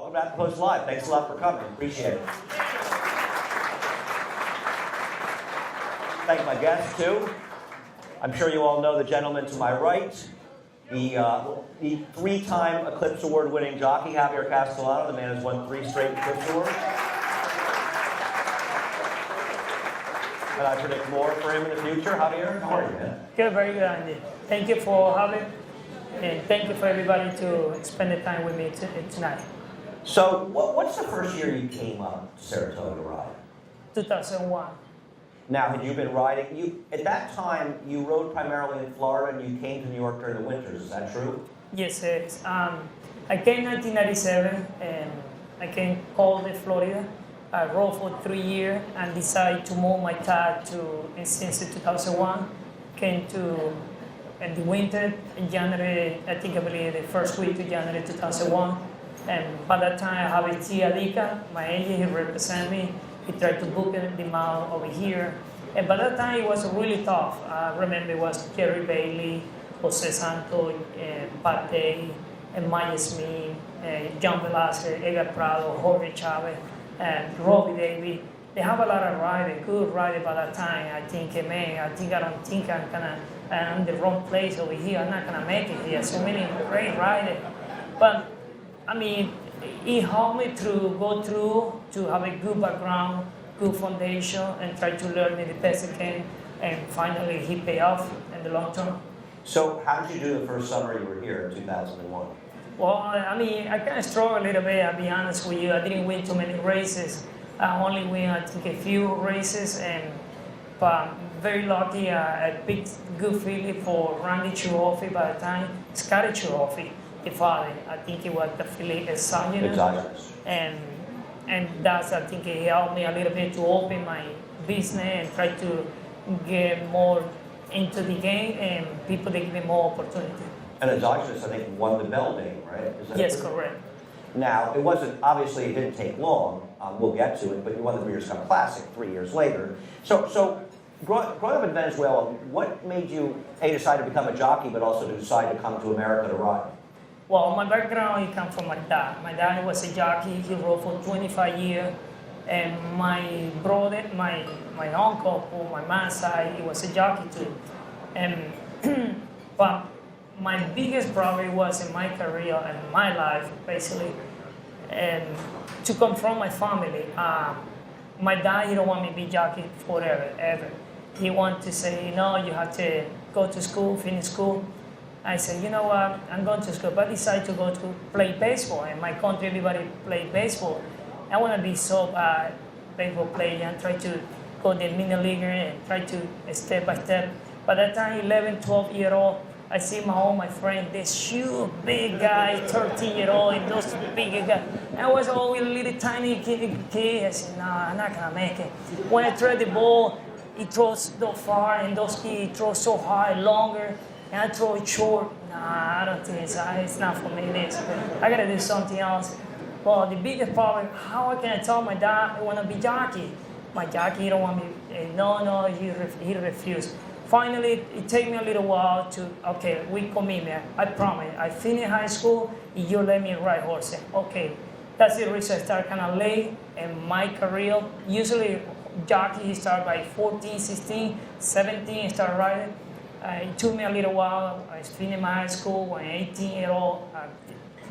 welcome to At the Post Live. Thanks a lot for coming. Appreciate it. Thank my guests, too. I'm sure you all know the gentleman to my right, the three-time Eclipse Award-winning jockey, Javier Castellano. The man has won 3 straight Eclipse Awards. And I predict more for him in the future. Javier, how are you, man? Good, very good, Andy. Thank you for having, and thank you for everybody to spend the time with me tonight. So, what's the first year you came up to Saratoga to ride? 2001. Now, had you been riding? At that time, you rode primarily in Florida, and you came to New York during the winters. Is that true? Yes, it is. I came in 1997, and I came all to Florida. I rode for 3 years and decided to move my tag since 2001. Came to in the winter in January, I believe the first week of January 2001. And by that time, I have a Tia Lika, my agent, he represented me. He tried to book the mount over here. And by that time, it was really tough. I remember it was Jerry Bailey, Jose Santos, Pat Day, and Maya Smith, John Velasquez, Edgar Prado, Jorge Chavez, and Robbie Davey. They have a lot of riders, good riders by that time. I think, man, I don't think I'm in the wrong place over here. I'm not gonna make it here. So many great riders. But, I mean, it helped me to go through, to have a good background, good foundation, and try to learn the best I can. And finally, he paid off in the long term. So how did you do the first summer you were here in 2001? Well, I mean, I kind of struggled a little bit, I'll be honest with you. I didn't win too many races. I only win, I think, a few races, but I'm very lucky. I picked good filly for Randy Chirofi by the time. Scotty Chirofi, the father. I think it was the filly Exogenous. And that's, I think, it helped me a little bit to open my business and try to get more into the game, and people, they give me more opportunity. And Exogenous, I think, won the Belding, right? Yes, correct. Now, it wasn't, obviously, it didn't take long. We'll get to it, but you won the Breeders' Cup Classic 3 years later. So growing up in Venezuela, what made you, decide to become a jockey, but also to decide to come to America to ride? Well, my background, it comes from my dad. My dad was a jockey. He rode for 25 years. And my brother, my uncle, on my mom's side, he was a jockey too. But my biggest problem was in my career and my life, basically, and to come from my family. My dad, he don't want me to be jockey forever, ever. He wanted to say, no, you have to go to school, finish school. I said, you know what, I'm going to school, but I decided to go to play baseball. In my country, everybody play baseball. I want to be so baseball player and try to go to the minor leaguer and try to step by step. By that time, 11, 12-year-old, I see my friend, this huge, big guy, 13-year-old, and those big guys. I was always a little tiny kid. I said, no, I'm not going to make it. When I throw the ball, he throws so far, and those kids throw so high, longer, and I throw it short. Nah, I don't think it's not for me, this. I got to do something else. Well, the biggest problem, how can I tell my dad I want to be jockey? My jockey, he don't want me. No, he refused. Finally, it took me a little while to, okay, we commitment. I promise. I finish high school, you let me ride horses. Okay, that's the reason I started kind of late in my career. Usually, jockey start by 14, 16, 17, start riding. It took me a little while. I finished my high school when 18-year-old.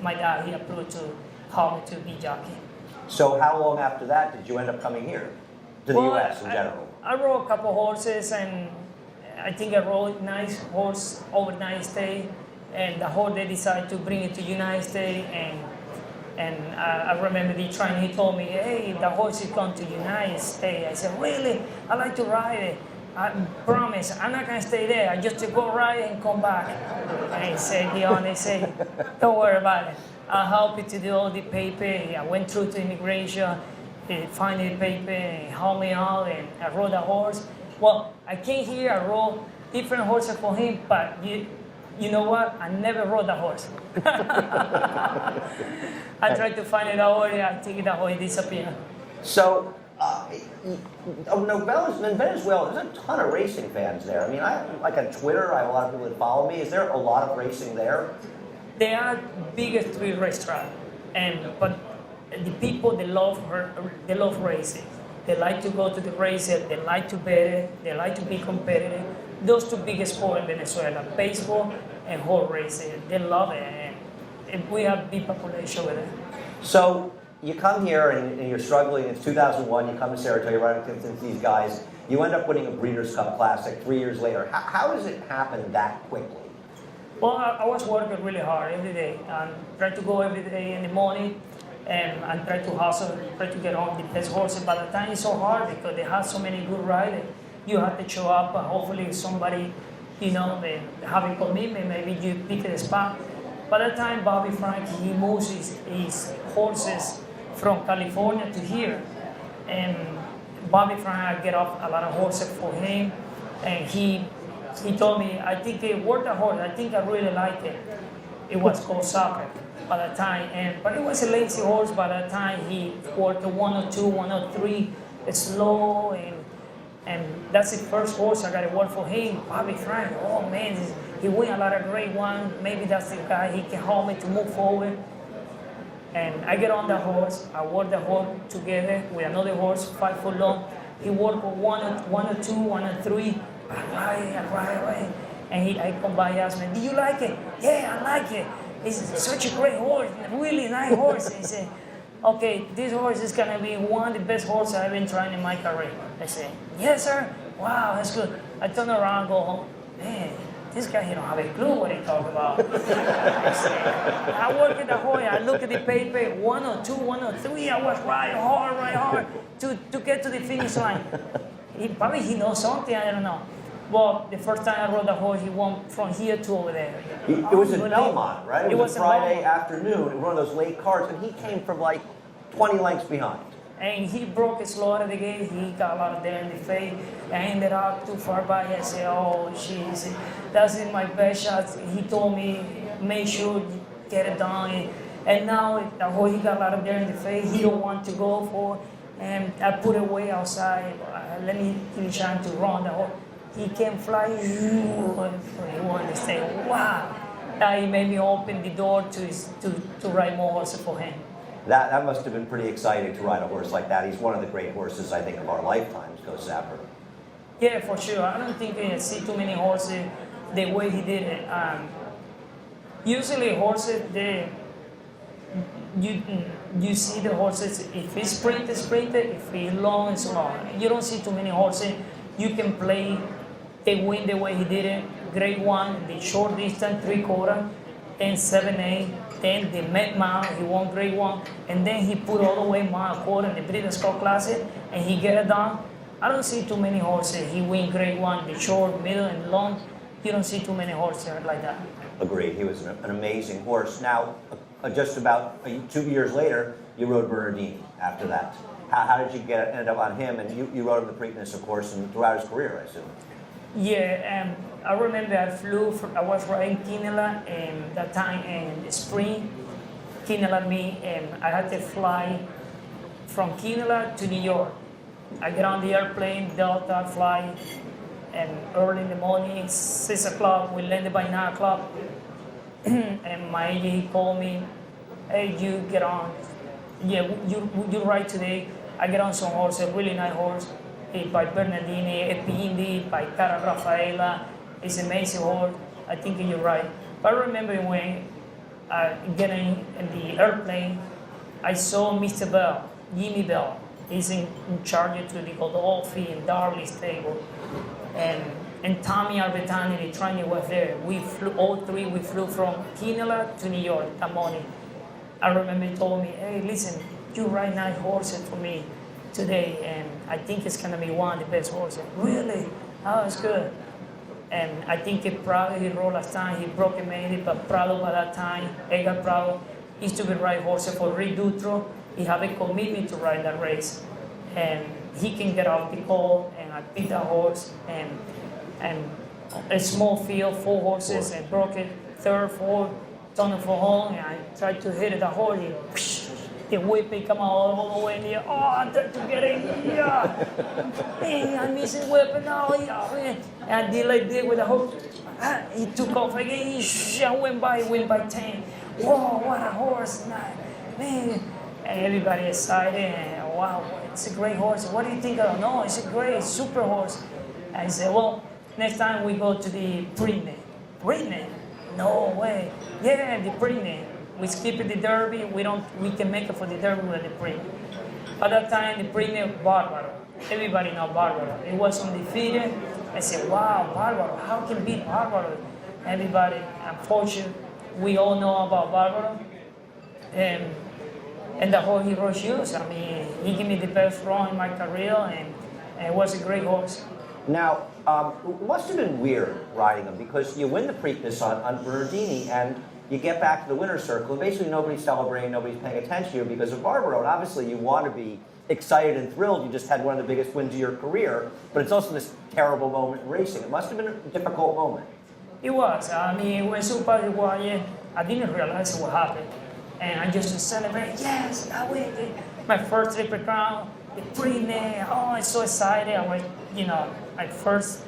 My dad, he approved to help me to be jockey. So how long after that did you end up coming here to the U.S. in general? I rode a couple horses, and I think I rode nice horse overnight stay, and the horse, they decided to bring it to United States, and I remember the trainer, he told me, hey, the horse is going to United States. I said, really? I like to ride it. I promise, I'm not going to stay there. I just to go ride and come back. And he said, they say, don't worry about it. I'll help you to do all the paper. I went through to immigration, he found the paper, and helped me out, and I rode a horse. Well, I came here, I rode different horses for him, but you know what? I never rode a horse. I tried to find it out, I think that horse disappeared. So, in Venezuela, there's a ton of racing fans there. I mean, like on Twitter, I have a lot of people that follow me. Is there a lot of racing there? They are biggest three racetrack, but the people they love racing. They like to go to the races. They like to bet it. They like to be competitive. Those two biggest sports in Venezuela, baseball and horse racing. They love it, and we have big population with it. So you come here and you're struggling. It's 2001. You come to Saratoga, you're running against these guys. You end up winning a Breeders' Cup Classic 3 years later. How does it happen that quickly? Well, I was working really hard every day and try to go every day in the morning and try to hustle, try to get on the best horses. By the time it's so hard because they have so many good riders, you have to show up and hopefully somebody, they have a commitment, maybe you pick a spot. By the time Bobby Frank, he moves his horses from California to here, and Bobby Frank, I get off a lot of horses for him, and he told me, I think it worked a horse, I think I really like it. It was called Soccer by the time, but it was a lazy horse by the time he worked 102, 103, it's slow, and that's the first horse I got to work for him, Bobby Frank. Oh man, he win a lot of great ones. Maybe that's the guy, he can help me to move forward. And I get on the horse, I work the horse together with another horse, 5 foot long. He worked with 102, 103. Right. And I come by and ask me, do you like it? Yeah, I like it. It's such a great horse, really nice horse. He said, okay, this horse is going to be one of the best horses I've been trying in my career. I said, yes, sir. Wow, that's good. I turn around and go home. Man, this guy, he don't have a clue what he talk about. I work at the horse, I look at the paper, 102, 103. I was right hard to get to the finish line. He knows something, I don't know. Well, the first time I rode the horse, he won from here to over there. It was in Belmont, right? It was a Friday afternoon, one of those late cars, and he came from like 20 lengths behind. And he broke his slow out of the gate. He got a lot of there in the face. I ended up too far by. I said, oh, jeez, that's in my best shots. He told me, make sure you get it done. And now the horse, he got a lot of there in the face. He don't want to go for. And I put it way outside. Let me give you a chance to run the horse. He came flying. He wanted to say, wow. He made me open the door to ride more horses for him. That must have been pretty exciting to ride a horse like that. He's one of the great horses, I think, of our lifetimes, Go Sapper. Yeah, for sure. I don't think I see too many horses the way he did it. Usually horses, you see the horses, if he's sprinted, if he's long, it's long. You don't see too many horses. You can play, they win the way he did it. Grade 1, the short distance, 3/4, then 7/8, then the Met Mile, he won grade 1, and then he put all the way mile quarter in the Breeders' Cup Classic, and he get it done. I don't see too many horses. He win grade 1, the short, middle, and long. You don't see too many horses like that. Agreed. He was an amazing horse. Now, just about 2 years later, you rode Bernardini after that. How did you end up on him? And you rode him the Preakness, of course, and throughout his career, I assume. Yeah, I remember I was riding Quinela, and that time in the spring, Quinela me, and I had to fly from Quinela to New York. I get on the airplane, Delta, fly, and early in the morning, 6 o'clock, we landed by 9 o'clock, and my agent called me, hey, you get on, yeah, you ride today. I get on some horse, a really nice horse, by Bernardini, Epindi, by Cara Rafaela. It's an amazing horse. I think you're right. But I remember when getting in the airplane, I saw Mr. Bell, Jimmy Bell. He's in charge to the Godolphi and Darley stable. And Tommy Albertani, the trainer, was there. We flew, all three, we flew from Quinela to New York that morning. I remember he told me, hey, listen, you ride nice horses for me today, and I think it's gonna be one of the best horses. Really? Oh, it's good. And I think Prado, he rode last time, he broke a maybe, but Prado by that time, Edgar Prado, used to be ride horses for Rick Dutro. He have a commitment to ride that race. And he can get off the call, and I beat that horse, and a small field, 4 horses, and broke it, 3rd, 4th, turned for home, and I tried to hit the horse, and the whip come out all the way in the air. Oh, I tried to get in, yeah. Man, I missed the whip, and now, yeah. And I did like this with the horse. He took off again, I went by 10. Whoa, what a horse, man. And everybody excited, and wow, it's a great horse. What do you think of it? No, it's a great, super horse. And I said, well, next time we go to the Preakness. Preakness? No way. Yeah, the Preakness. We skip the Derby. We can make it for the Derby with the Preakness. At that time, the Preakness, Barbaro. Everybody know Barbaro. It was undefeated. I said, wow, Barbaro. How can beat Barbaro? Everybody, unfortunately, we all know about Barbaro. And the whole hero shoes. I mean, he gave me the best run in my career, and it was a great horse. Now, it must have been weird riding him because you win the Preakness on Bernardini and you get back to the winner's circle and basically nobody's celebrating, nobody's paying attention to you because of Barbaro. And obviously you want to be excited and thrilled. You just had one of the biggest wins of your career, but it's also this terrible moment in racing. It must have been a difficult moment. It was. I mean, when Super Iguaye, I didn't realize what happened. And I just celebrate, yes, I win my first Triple Crown, the Preakness. Oh, I'm so excited. I was, my first,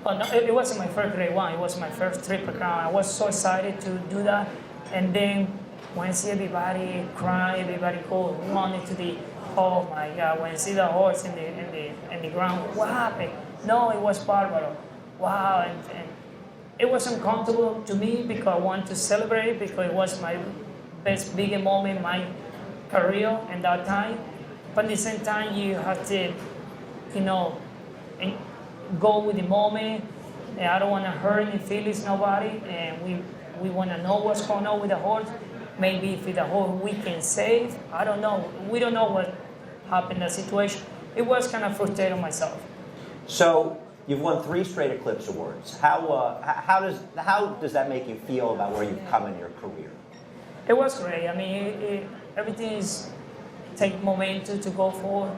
no, it wasn't my first Grade 1, it was my first Triple Crown. I was so excited to do that. And then when I see everybody cry, everybody go running to the, oh my God, when I see the horse in the ground, what happened? No, it was Barbaro. Wow, and it was uncomfortable to me because I wanted to celebrate because it was my best biggest moment in my career in that time. But at the same time, you have to, go with the moment. And I don't want to hurt any feelings, nobody. And we want to know what's going on with the horse. Maybe if the horse we can save, I don't know. We don't know what happened in that situation. It was kind of frustrating myself. So you've won 3 straight Eclipse Awards. How does that make you feel about where you've come in your career? It was great. I mean, everything is take momentum to go forward.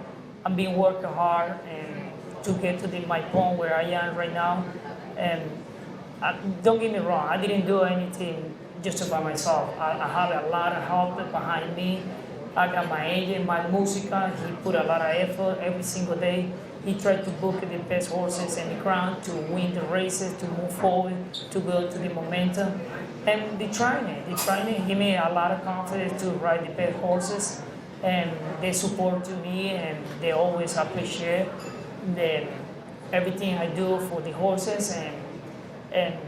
I've been working hard and to get to my point where I am right now. And don't get me wrong, I didn't do anything just by myself. I have a lot of help behind me. I got my agent, my musica. He put a lot of effort every single day. He tried to book the best horses in the ground to win the races, to move forward, to build to the momentum. And the training gave me a lot of confidence to ride the best horses. And they support to me and they always appreciate everything I do for the horses and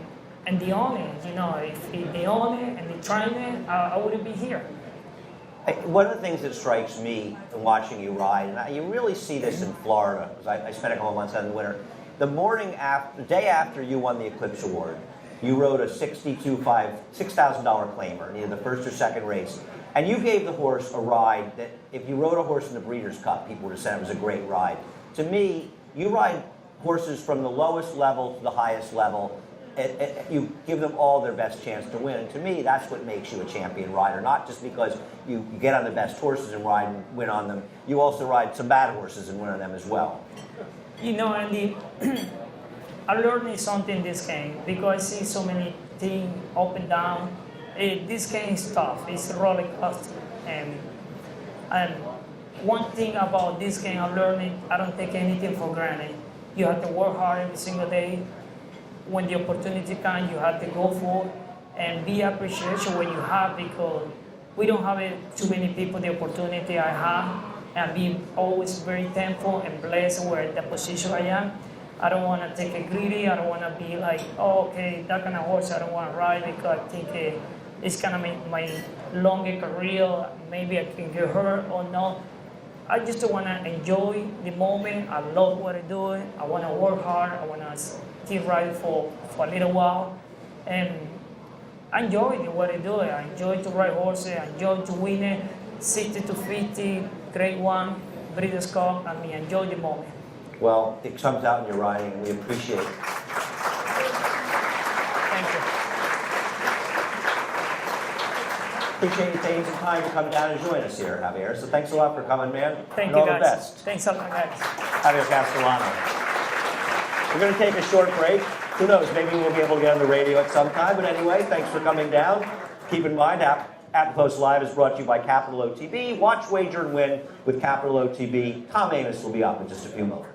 the owner. If they own it and they train it, I wouldn't be here. One of the things that strikes me in watching you ride, and you really see this in Florida, because I spent a couple of months out in the winter, the day after you won the Eclipse Award, you rode a $6,000 claimer, and either the first or second race, and you gave the horse a ride that if you rode a horse in the Breeders' Cup, people would have said it was a great ride. To me, you ride horses from the lowest level to the highest level, you give them all their best chance to win. And to me, that's what makes you a champion rider, not just because you get on the best horses and ride and win on them. You also ride some bad horses and win on them as well. Andy, I learned something in this game because I see so many things up and down. This game is tough. It's a roller coaster. And one thing about this game I learned, I don't take anything for granted. You have to work hard every single day. When the opportunity comes, you have to go for it and be appreciation what you have because we don't have too many people the opportunity I have and be always very thankful and blessed where the position I am. I don't want to take it greedy. I don't want to be like, oh, okay, that kind of horse I don't want to ride because I think it's going to make my longer career. Maybe I can get hurt or not. I just want to enjoy the moment. I love what I do. I want to work hard. I want to keep riding for a little while. And I enjoy what I do. I enjoy to ride horses. I enjoy to win it. 60 to 50, Grade 1, Breeders' Cup. I enjoy the moment. Well, it comes out in your riding, and we appreciate it. Thank you. Appreciate you taking some time to come down and join us here, Javier. So thanks a lot for coming, man. Thank and you, all guys. the best. Thanks a lot, guys. Javier Castellano. We're going to take a short break. Who knows, maybe we'll be able to get on the radio at some time. But anyway, thanks for coming down. Keep in mind, At the Post Live is brought to you by Capital OTB. Watch, wager, and win with Capital OTB. Tom Amis will be up in just a few moments.